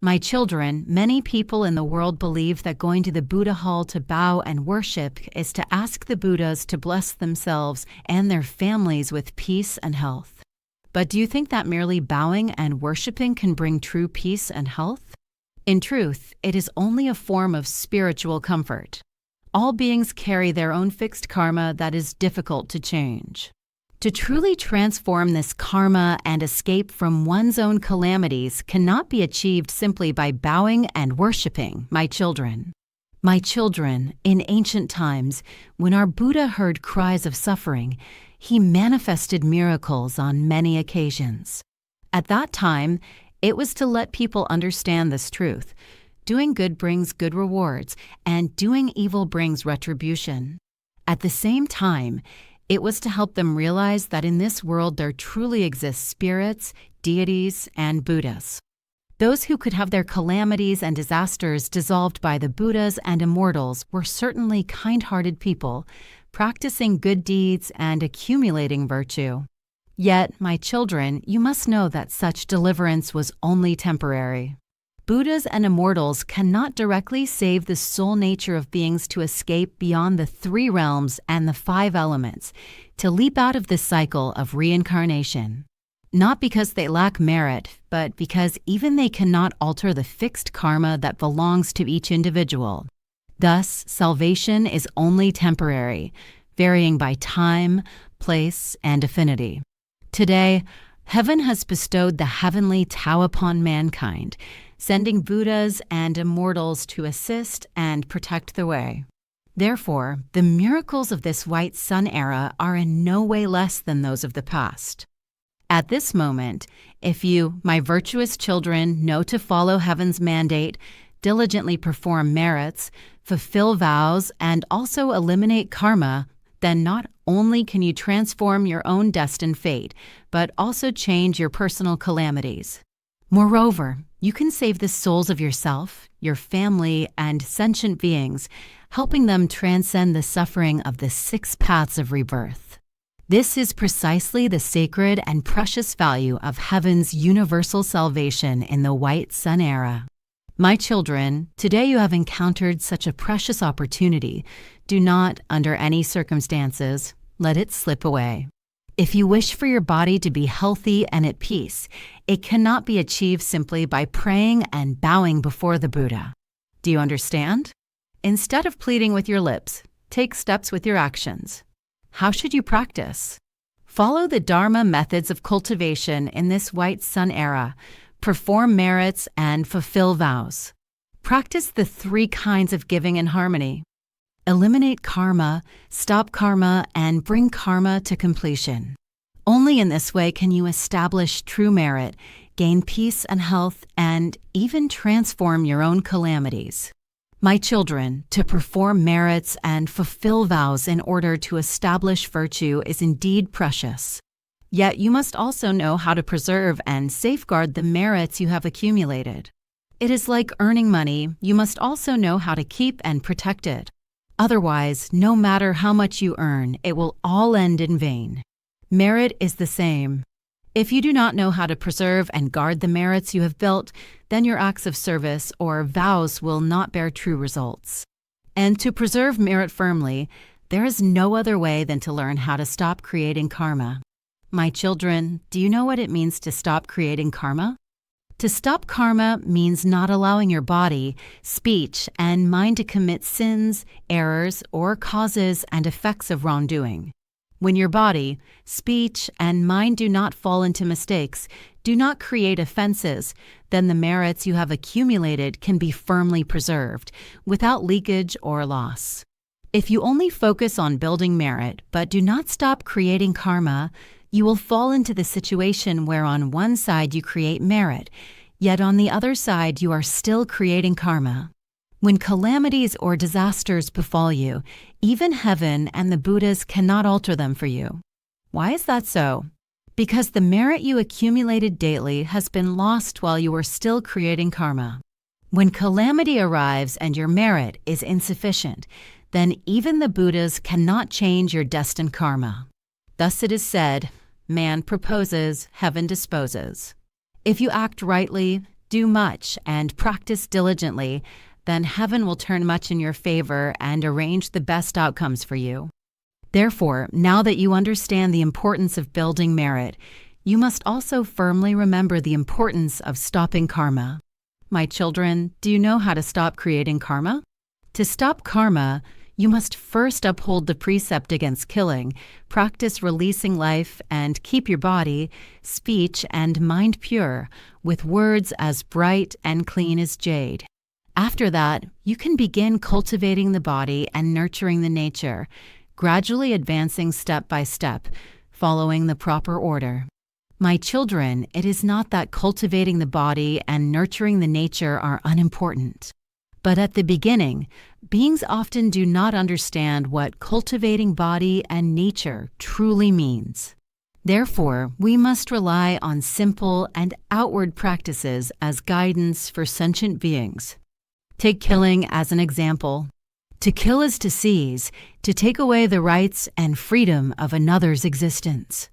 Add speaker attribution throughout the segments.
Speaker 1: My children, many people in the world believe that going to the Buddha hall to bow and worship is to ask the Buddhas to bless themselves and their families with peace and health. But do you think that merely bowing and worshiping can bring true peace and health? In truth, it is only a form of spiritual comfort. All beings carry their own fixed karma that is difficult to change. To truly transform this karma and escape from one's own calamities cannot be achieved simply by bowing and worshiping, my children. My children, in ancient times, when our Buddha heard cries of suffering, he manifested miracles on many occasions. At that time, it was to let people understand this truth. Doing good brings good rewards, and doing evil brings retribution. At the same time, it was to help them realize that in this world there truly exist spirits, deities, and Buddhas. Those who could have their calamities and disasters dissolved by the Buddhas and immortals were certainly kind-hearted people, practicing good deeds and accumulating virtue. Yet, my children, you must know that such deliverance was only temporary. Buddhas and immortals cannot directly save the soul nature of beings to escape beyond the 3 realms and the 5 elements, to leap out of the cycle of reincarnation. Not because they lack merit, but because even they cannot alter the fixed karma that belongs to each individual. Thus, salvation is only temporary, varying by time, place, and affinity. Today, heaven has bestowed the heavenly Tao upon mankind, sending Buddhas and immortals to assist and protect the way. Therefore, the miracles of this white sun era are in no way less than those of the past. At this moment, if you, my virtuous children, know to follow heaven's mandate, diligently perform merits, fulfill vows, and also eliminate karma, then not only can you transform your own destined fate, but also change your personal calamities. Moreover, you can save the souls of yourself, your family, and sentient beings, helping them transcend the suffering of the 6 paths of rebirth. This is precisely the sacred and precious value of heaven's universal salvation in the white sun era. My children, today you have encountered such a precious opportunity. Do not, under any circumstances, let it slip away. If you wish for your body to be healthy and at peace, it cannot be achieved simply by praying and bowing before the Buddha. Do you understand? Instead of pleading with your lips, take steps with your actions. How should you practice? Follow the Dharma methods of cultivation in this white sun era. Perform merits and fulfill vows. Practice the 3 kinds of giving in harmony. Eliminate karma, stop karma, and bring karma to completion. Only in this way can you establish true merit, gain peace and health, and even transform your own calamities. My children, to perform merits and fulfill vows in order to establish virtue is indeed precious. Yet you must also know how to preserve and safeguard the merits you have accumulated. It is like earning money, you must also know how to keep and protect it. Otherwise, no matter how much you earn, it will all end in vain. Merit is the same. If you do not know how to preserve and guard the merits you have built, then your acts of service or vows will not bear true results. And to preserve merit firmly, there is no other way than to learn how to stop creating karma. My children, do you know what it means to stop creating karma? To stop karma means not allowing your body, speech, and mind to commit sins, errors, or causes and effects of wrongdoing. When your body, speech, and mind do not fall into mistakes, do not create offenses, then the merits you have accumulated can be firmly preserved, without leakage or loss. If you only focus on building merit, but do not stop creating karma, you will fall into the situation where on one side you create merit, yet on the other side you are still creating karma. When calamities or disasters befall you, even heaven and the Buddhas cannot alter them for you. Why is that so? Because the merit you accumulated daily has been lost while you are still creating karma. When calamity arrives and your merit is insufficient, then even the Buddhas cannot change your destined karma. Thus it is said, man proposes, heaven disposes. If you act rightly, do much and practice diligently, then heaven will turn much in your favor and arrange the best outcomes for you. Therefore, now that you understand the importance of building merit, you must also firmly remember the importance of stopping karma. My children, do you know how to stop creating karma? To stop karma, you must first uphold the precept against killing, practice releasing life, and keep your body, speech, and mind pure, with words as bright and clean as jade. After that, you can begin cultivating the body and nurturing the nature, gradually advancing step by step, following the proper order. My children, it is not that cultivating the body and nurturing the nature are unimportant. But at the beginning, beings often do not understand what cultivating body and nature truly means. Therefore, we must rely on simple and outward practices as guidance for sentient beings. Take killing as an example. To kill is to seize, to take away the rights and freedom of another's existence.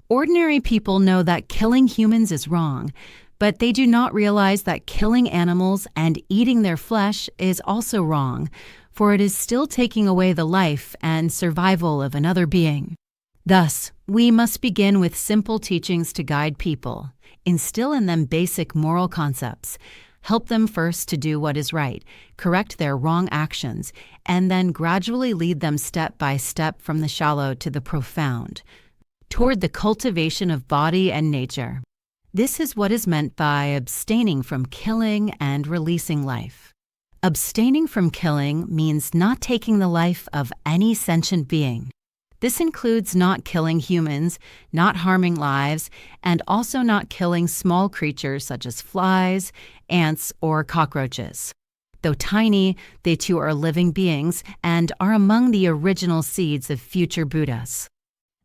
Speaker 1: Ordinary people know that killing humans is wrong, but they do not realize that killing animals and eating their flesh is also wrong, for it is still taking away the life and survival of another being. Thus, we must begin with simple teachings to guide people, instill in them basic moral concepts, help them first to do what is right, correct their wrong actions, and then gradually lead them step by step from the shallow to the profound, toward the cultivation of body and nature. This is what is meant by abstaining from killing and releasing life. Abstaining from killing means not taking the life of any sentient being. This includes not killing humans, not harming lives, and also not killing small creatures such as flies, ants, or cockroaches. Though tiny, they too are living beings and are among the original seeds of future Buddhas.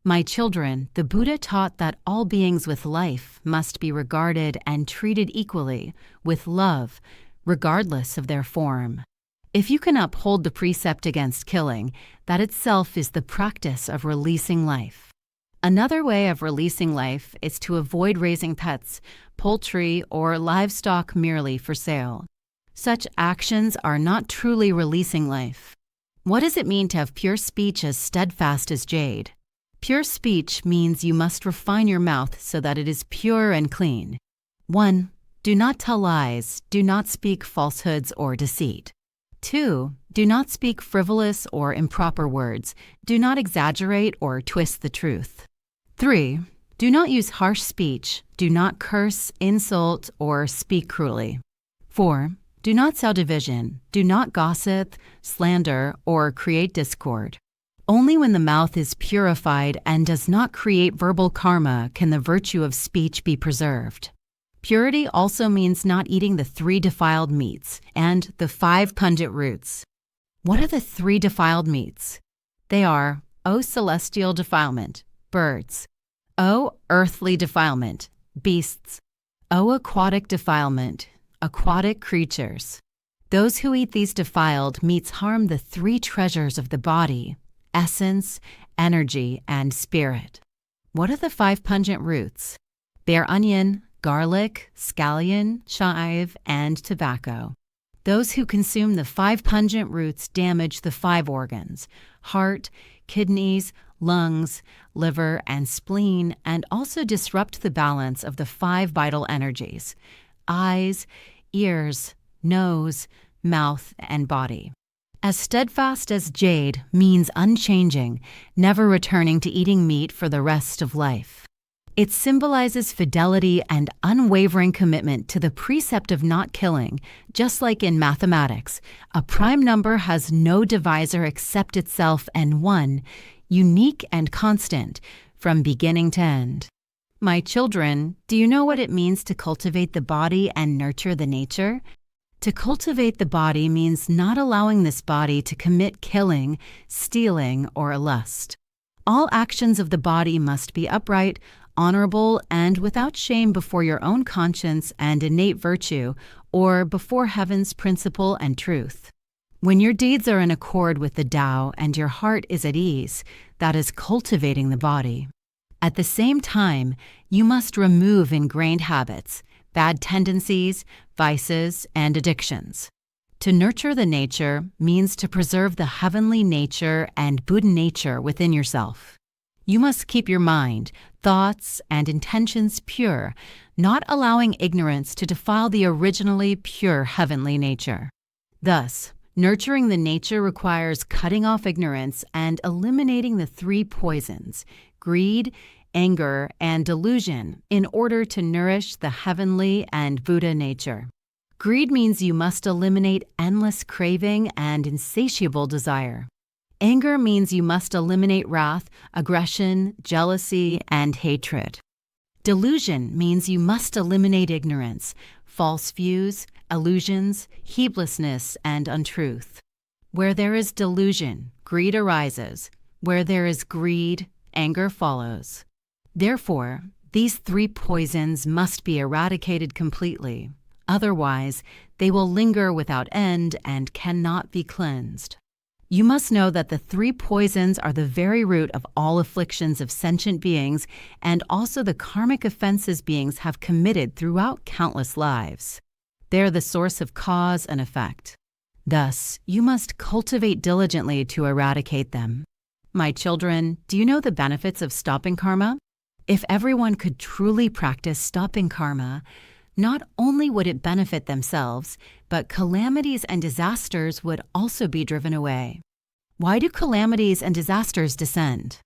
Speaker 1: My children, the Buddha taught that all beings with life must be regarded and treated equally, with love, regardless of their form. If you can uphold the precept against killing, that itself is the practice of releasing life. Another way of releasing life is to avoid raising pets, poultry, or livestock merely for sale. Such actions are not truly releasing life. What does it mean to have pure speech as steadfast as jade? Pure speech means you must refine your mouth so that it is pure and clean. 1. Do not tell lies, do not speak falsehoods or deceit. 2. Do not speak frivolous or improper words, do not exaggerate or twist the truth. 3. Do not use harsh speech, do not curse, insult, or speak cruelly. 4. Do not sow division, do not gossip, slander, or create discord. Only when the mouth is purified and does not create verbal karma can the virtue of speech be preserved. Purity also means not eating the 3 defiled meats and the 5 pungent roots. What are the 3 defiled meats? They are O celestial defilement, birds; O earthly defilement, beasts; O aquatic defilement, aquatic creatures. Those who eat these defiled meats harm the 3 treasures of the body: essence, energy, and spirit. What are the 5 pungent roots? They are onion, garlic, scallion, chive, and tobacco. Those who consume the 5 pungent roots damage the 5 organs: heart, kidneys, lungs, liver, and spleen, and also disrupt the balance of the 5 vital energies: eyes, ears, nose, mouth, and body. As steadfast as jade means unchanging, never returning to eating meat for the rest of life. It symbolizes fidelity and unwavering commitment to the precept of not killing, just like in mathematics. A prime number has no divisor except itself and 1, unique and constant, from beginning to end. My children, do you know what it means to cultivate the body and nurture the nature? To cultivate the body means not allowing this body to commit killing, stealing, or lust. All actions of the body must be upright, honorable, and without shame before your own conscience and innate virtue, or before heaven's principle and truth. When your deeds are in accord with the Tao and your heart is at ease, that is cultivating the body. At the same time, you must remove ingrained habits, bad tendencies, vices, and addictions. To nurture the nature means to preserve the heavenly nature and Buddha nature within yourself. You must keep your mind, thoughts, and intentions pure, not allowing ignorance to defile the originally pure heavenly nature. Thus, nurturing the nature requires cutting off ignorance and eliminating the three poisons, greed, anger, and delusion, in order to nourish the heavenly and Buddha nature. Greed means you must eliminate endless craving and insatiable desire. Anger means you must eliminate wrath, aggression, jealousy, and hatred. Delusion means you must eliminate ignorance, false views, illusions, heedlessness, and untruth. Where there is delusion, greed arises. Where there is greed, anger follows. Therefore, these three poisons must be eradicated completely. Otherwise, they will linger without end and cannot be cleansed. You must know that the three poisons are the very root of all afflictions of sentient beings and also the karmic offenses beings have committed throughout countless lives. They are the source of cause and effect. Thus, you must cultivate diligently to eradicate them. My children, do you know the benefits of stopping karma? If everyone could truly practice stopping karma, not only would it benefit themselves, but calamities and disasters would also be driven away. Why do calamities and disasters descend?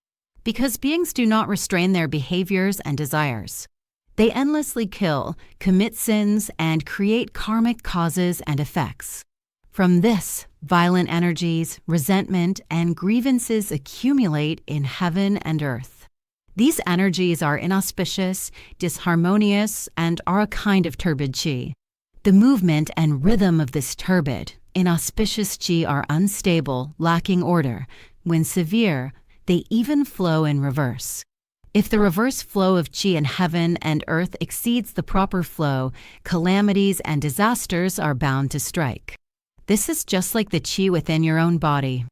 Speaker 1: Because beings do not restrain their behaviors and desires. They endlessly kill, commit sins, and create karmic causes and effects. From this, violent energies, resentment, and grievances accumulate in heaven and earth. These energies are inauspicious, disharmonious, and are a kind of turbid qi. The movement and rhythm of this turbid, inauspicious qi are unstable, lacking order. When severe, they even flow in reverse. If the reverse flow of qi in heaven and earth exceeds the proper flow, calamities and disasters are bound to strike. This is just like the qi within your own body.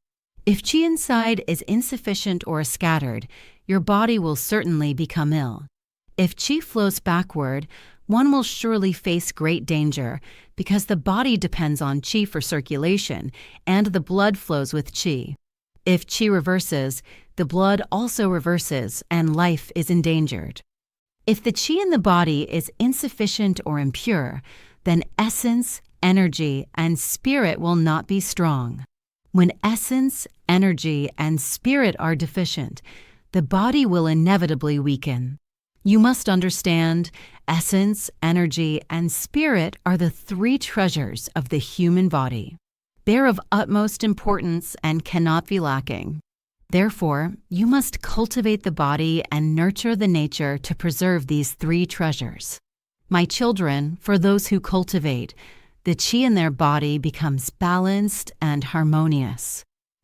Speaker 1: If qi inside is insufficient or scattered, your body will certainly become ill. If qi flows backward, one will surely face great danger because the body depends on qi for circulation and the blood flows with qi. If qi reverses, the blood also reverses and life is endangered. If the qi in the body is insufficient or impure, then essence, energy, and spirit will not be strong. When essence, energy, and spirit are deficient, the body will inevitably weaken. You must understand, essence, energy, and spirit are the three treasures of the human body. They are of utmost importance and cannot be lacking. Therefore, you must cultivate the body and nurture the nature to preserve these three treasures. My children, for those who cultivate, the qi in their body becomes balanced and harmonious.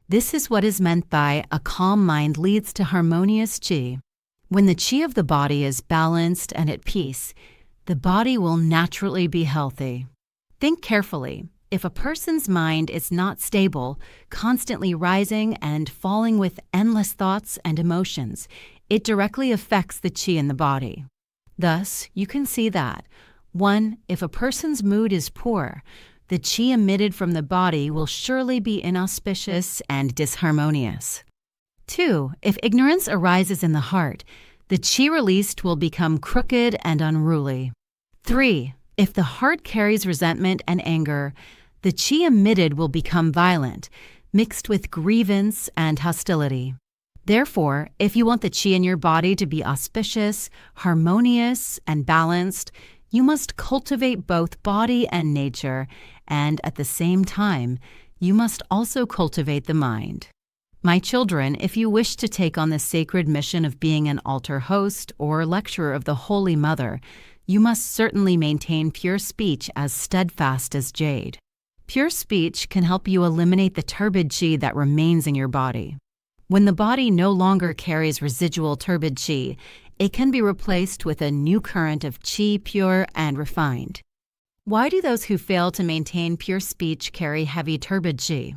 Speaker 1: This is what is meant by a calm mind leads to harmonious qi. When the qi of the body is balanced and at peace, the body will naturally be healthy. Think carefully. If a person's mind is not stable, constantly rising and falling with endless thoughts and emotions, it directly affects the qi in the body. Thus, you can see that 1. If a person's mood is poor, the qi emitted from the body will surely be inauspicious and disharmonious. 2. If ignorance arises in the heart, the qi released will become crooked and unruly. 3. If the heart carries resentment and anger, the qi emitted will become violent, mixed with grievance and hostility. Therefore, if you want the qi in your body to be auspicious, harmonious, and balanced, you must cultivate both body and nature, and at the same time, you must also cultivate the mind. My children, if you wish to take on the sacred mission of being an altar host or lecturer of the Holy Mother, you must certainly maintain pure speech as steadfast as jade. Pure speech can help you eliminate the turbid qi that remains in your body. When the body no longer carries residual turbid qi, it can be replaced with a new current of qi pure and refined. Why do those who fail to maintain pure speech carry heavy turbid qi?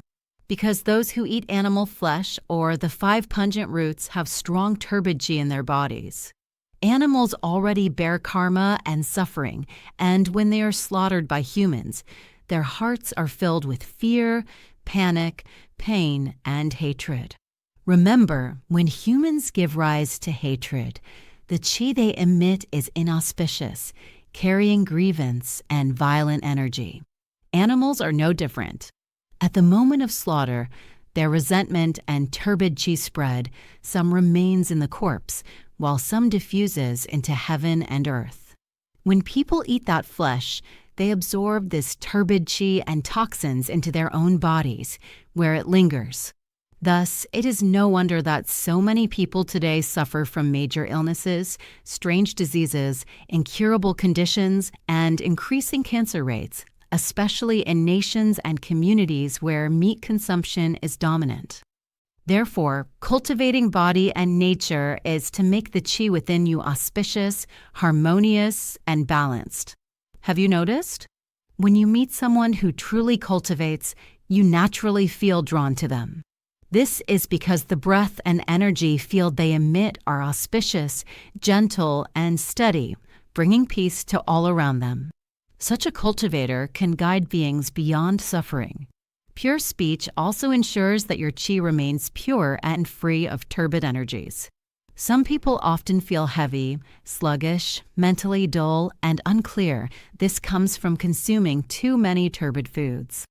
Speaker 1: Because those who eat animal flesh or the 5 pungent roots have strong turbid qi in their bodies. Animals already bear karma and suffering, and when they are slaughtered by humans, their hearts are filled with fear, panic, pain, and hatred. Remember, when humans give rise to hatred, the chi they emit is inauspicious, carrying grievance and violent energy. Animals are no different. At the moment of slaughter, their resentment and turbid chi spread, some remains in the corpse, while some diffuses into heaven and earth. When people eat that flesh, they absorb this turbid chi and toxins into their own bodies, where it lingers. Thus, it is no wonder that so many people today suffer from major illnesses, strange diseases, incurable conditions, and increasing cancer rates, especially in nations and communities where meat consumption is dominant. Therefore, cultivating body and nature is to make the chi within you auspicious, harmonious, and balanced. Have you noticed? When you meet someone who truly cultivates, you naturally feel drawn to them. This is because the breath and energy field they emit are auspicious, gentle, and steady, bringing peace to all around them. Such a cultivator can guide beings beyond suffering. Pure speech also ensures that your chi remains pure and free of turbid energies. Some people often feel heavy, sluggish, mentally dull, and unclear. This comes from consuming too many turbid foods.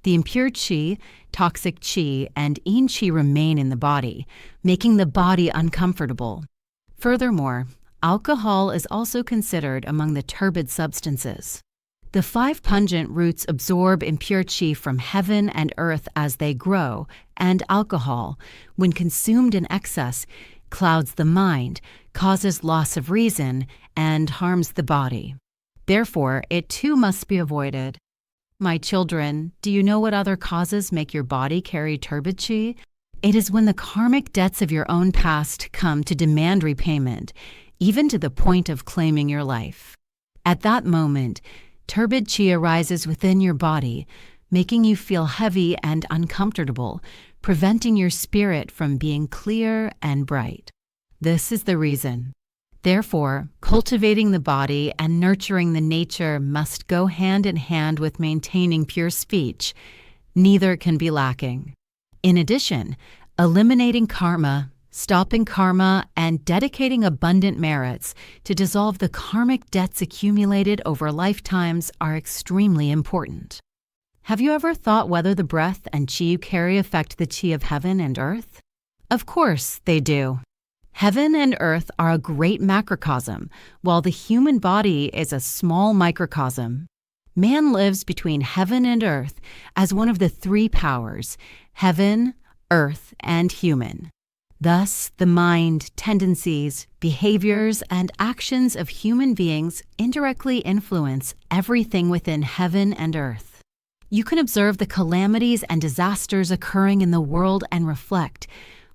Speaker 1: The impure chi, toxic chi, and yin chi remain in the body, making the body uncomfortable. Furthermore, alcohol is also considered among the turbid substances. The 5 pungent roots absorb impure chi from heaven and earth as they grow, and alcohol, when consumed in excess, clouds the mind, causes loss of reason, and harms the body. Therefore, it too must be avoided. My children, do you know what other causes make your body carry turbid chi? It is when the karmic debts of your own past come to demand repayment, even to the point of claiming your life. At that moment, turbid chi arises within your body, making you feel heavy and uncomfortable, preventing your spirit from being clear and bright. This is the reason. Therefore, cultivating the body and nurturing the nature must go hand in hand with maintaining pure speech. Neither can be lacking. In addition, eliminating karma, stopping karma, and dedicating abundant merits to dissolve the karmic debts accumulated over lifetimes are extremely important. Have you ever thought whether the breath and chi you carry affect the chi of heaven and earth? Of course they do. Heaven and earth are a great macrocosm, while the human body is a small microcosm. Man lives between heaven and earth as one of the 3 powers, heaven, earth, and human. Thus, the mind, tendencies, behaviors, and actions of human beings indirectly influence everything within heaven and earth. You can observe the calamities and disasters occurring in the world and reflect,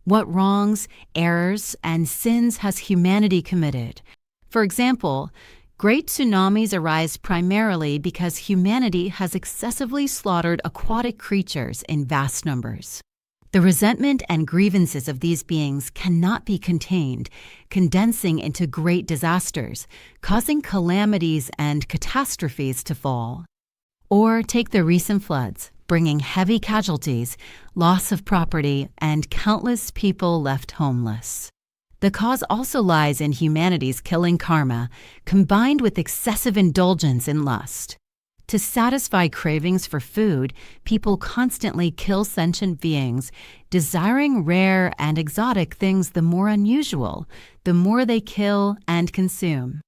Speaker 1: what wrongs, errors, and sins has humanity committed? For example, great tsunamis arise primarily because humanity has excessively slaughtered aquatic creatures in vast numbers. The resentment and grievances of these beings cannot be contained, condensing into great disasters, causing calamities and catastrophes to fall. Or take the recent floods, bringing heavy casualties, loss of property, and countless people left homeless. The cause also lies in humanity's killing karma, combined with excessive indulgence in lust. To satisfy cravings for food, people constantly kill sentient beings, desiring rare and exotic things the more unusual, the more they kill and consume.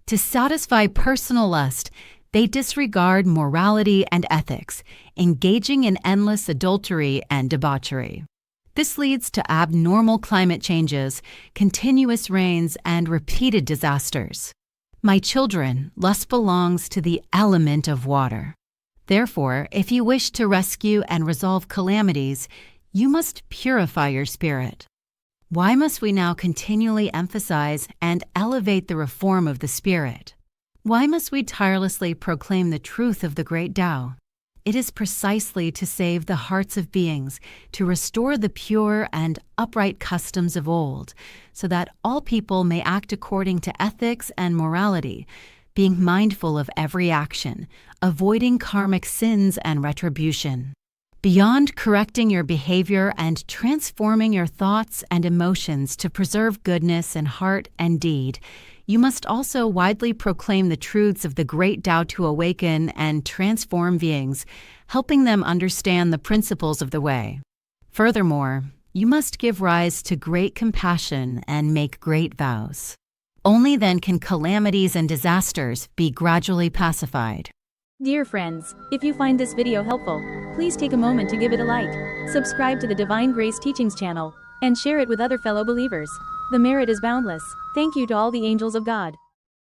Speaker 1: To satisfy personal lust, they disregard morality and ethics, engaging in endless adultery and debauchery. This leads to abnormal climate changes, continuous rains, and repeated disasters. My children, lust belongs to the element of water. Therefore, if you wish to rescue and resolve calamities, you must purify your spirit. Why must we now continually emphasize and elevate the reform of the spirit? Why must we tirelessly proclaim the truth of the great Tao? it is precisely to save the hearts of beings, to restore the pure and upright customs of old, so that all people may act according to ethics and morality, being mindful of every action, avoiding karmic sins and retribution. Beyond correcting your behavior and transforming your thoughts and emotions to preserve goodness in heart and deed, you must also widely proclaim the truths of the great Tao to awaken and transform beings, helping them understand the principles of the way. Furthermore, you must give rise to great compassion and make great vows. Only then can calamities and disasters be gradually pacified.
Speaker 2: Dear friends, if you find this video helpful, please take a moment to give it a like, subscribe to the Divine Grace Teachings channel, and share it with other fellow believers. The merit is boundless. Thank you to all the angels of God.